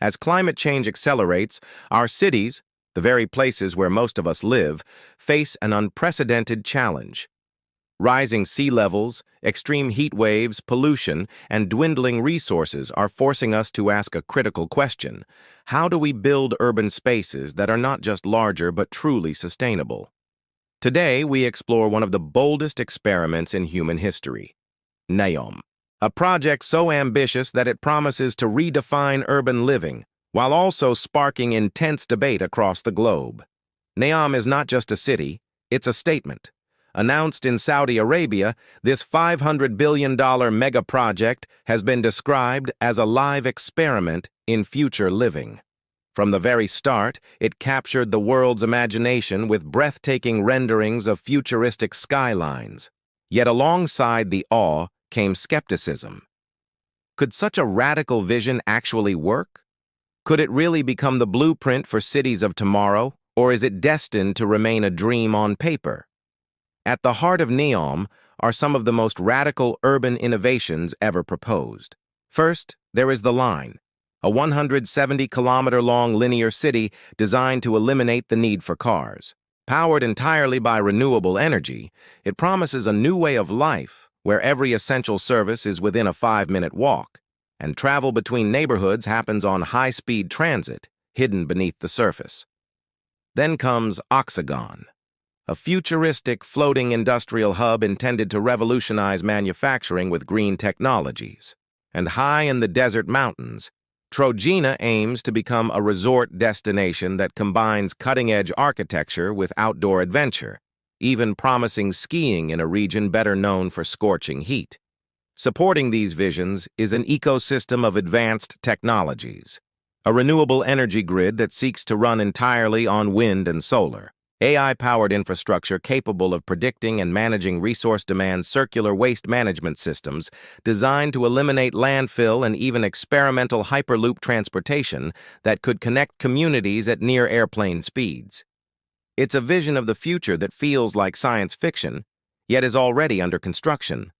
As climate change accelerates, our cities, the very places where most of us live, face an unprecedented challenge. Rising sea levels, extreme heat waves, pollution, and dwindling resources are forcing us to ask a critical question. How do we build urban spaces that are not just larger but truly sustainable? Today, we explore one of the boldest experiments in human history, Neom, a project so ambitious that it promises to redefine urban living, while also sparking intense debate across the globe. Neom is not just a city, it's a statement. Announced in Saudi Arabia, this $500 billion mega project has been described as a live experiment in future living. From the very start, it captured the world's imagination with breathtaking renderings of futuristic skylines. Yet alongside the awe came skepticism. Could such a radical vision actually work? Could it really become the blueprint for cities of tomorrow, or is it destined to remain a dream on paper? At the heart of Neom are some of the most radical urban innovations ever proposed. First, there is the Line, a 170-kilometer-long linear city designed to eliminate the need for cars. Powered entirely by renewable energy, it promises a new way of life where every essential service is within a 5-minute walk, and travel between neighborhoods happens on high-speed transit, hidden beneath the surface. Then comes Oxagon, a futuristic floating industrial hub intended to revolutionize manufacturing with green technologies. And high in the desert mountains, Trojena aims to become a resort destination that combines cutting-edge architecture with outdoor adventure, even promising skiing in a region better known for scorching heat. Supporting these visions is an ecosystem of advanced technologies, a renewable energy grid that seeks to run entirely on wind and solar, AI-powered infrastructure capable of predicting and managing resource demand, circular waste management systems designed to eliminate landfill, and even experimental hyperloop transportation that could connect communities at near airplane speeds. It's a vision of the future that feels like science fiction, yet is already under construction.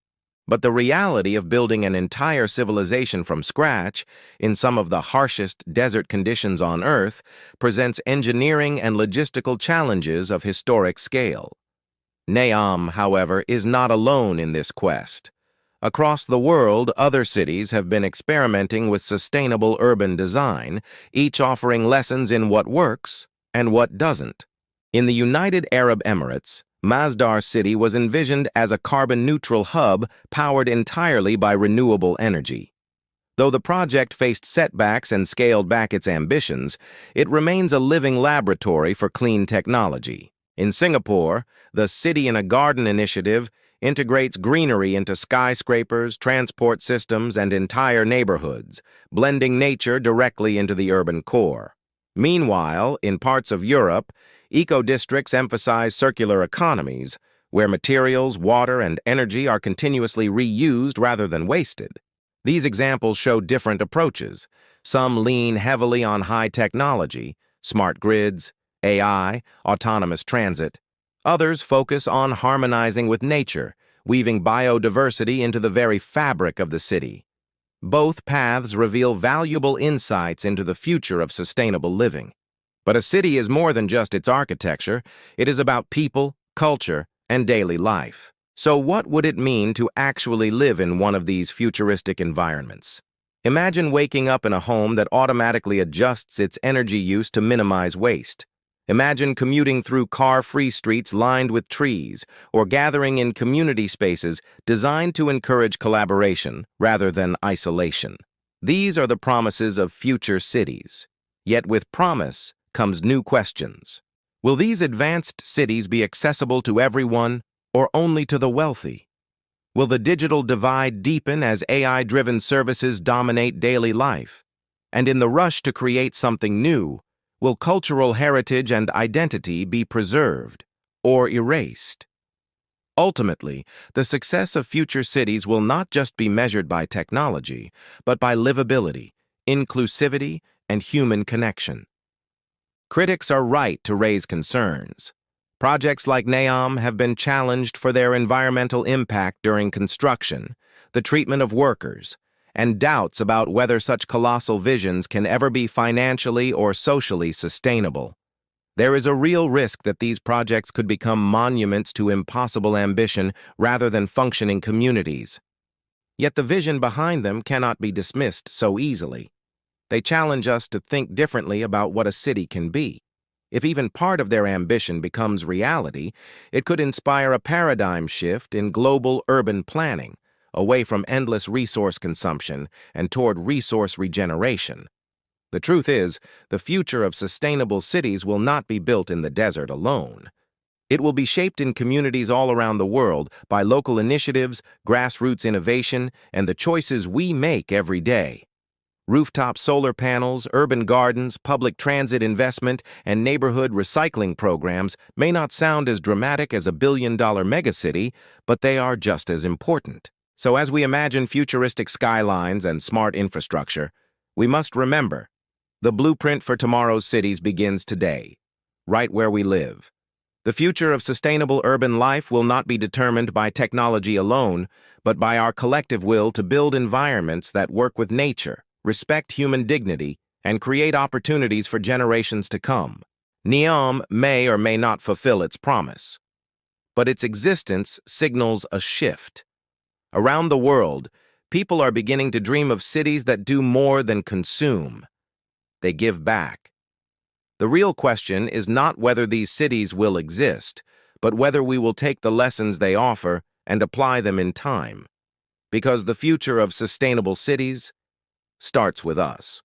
But the reality of building an entire civilization from scratch, in some of the harshest desert conditions on Earth, presents engineering and logistical challenges of historic scale. Neom, however, is not alone in this quest. Across the world, other cities have been experimenting with sustainable urban design, each offering lessons in what works and what doesn't. In the United Arab Emirates, Masdar City was envisioned as a carbon-neutral hub powered entirely by renewable energy. Though the project faced setbacks and scaled back its ambitions, it remains a living laboratory for clean technology. In Singapore, the City in a Garden initiative integrates greenery into skyscrapers, transport systems, and entire neighborhoods, blending nature directly into the urban core. Meanwhile, in parts of Europe, eco-districts emphasize circular economies, where materials, water, and energy are continuously reused rather than wasted. These examples show different approaches. Some lean heavily on high technology, smart grids, AI, autonomous transit. Others focus on harmonizing with nature, weaving biodiversity into the very fabric of the city. Both paths reveal valuable insights into the future of sustainable living. But a city is more than just its architecture. It is about people, culture, and daily life. So what would it mean to actually live in one of these futuristic environments? Imagine waking up in a home that automatically adjusts its energy use to minimize waste. Imagine commuting through car-free streets lined with trees, or gathering in community spaces designed to encourage collaboration rather than isolation. These are the promises of future cities. Yet with promise comes new questions. Will these advanced cities be accessible to everyone, or only to the wealthy? Will the digital divide deepen as AI-driven services dominate daily life? And in the rush to create something new, will cultural heritage and identity be preserved or erased? Ultimately, the success of future cities will not just be measured by technology, but by livability, inclusivity, and human connection. Critics are right to raise concerns. Projects like Neom have been challenged for their environmental impact during construction, the treatment of workers, and doubts about whether such colossal visions can ever be financially or socially sustainable. There is a real risk that these projects could become monuments to impossible ambition rather than functioning communities. Yet the vision behind them cannot be dismissed so easily. They challenge us to think differently about what a city can be. If even part of their ambition becomes reality, it could inspire a paradigm shift in global urban planning, away from endless resource consumption and toward resource regeneration. The truth is, the future of sustainable cities will not be built in the desert alone. It will be shaped in communities all around the world by local initiatives, grassroots innovation, and the choices we make every day. Rooftop solar panels, urban gardens, public transit investment, and neighborhood recycling programs may not sound as dramatic as a billion-dollar megacity, but they are just as important. So as we imagine futuristic skylines and smart infrastructure, we must remember, the blueprint for tomorrow's cities begins today, right where we live. The future of sustainable urban life will not be determined by technology alone, but by our collective will to build environments that work with nature, respect human dignity, and create opportunities for generations to come. Neom may or may not fulfill its promise, but its existence signals a shift. Around the world, people are beginning to dream of cities that do more than consume. They give back. The real question is not whether these cities will exist, but whether we will take the lessons they offer and apply them in time. Because the future of sustainable cities starts with us.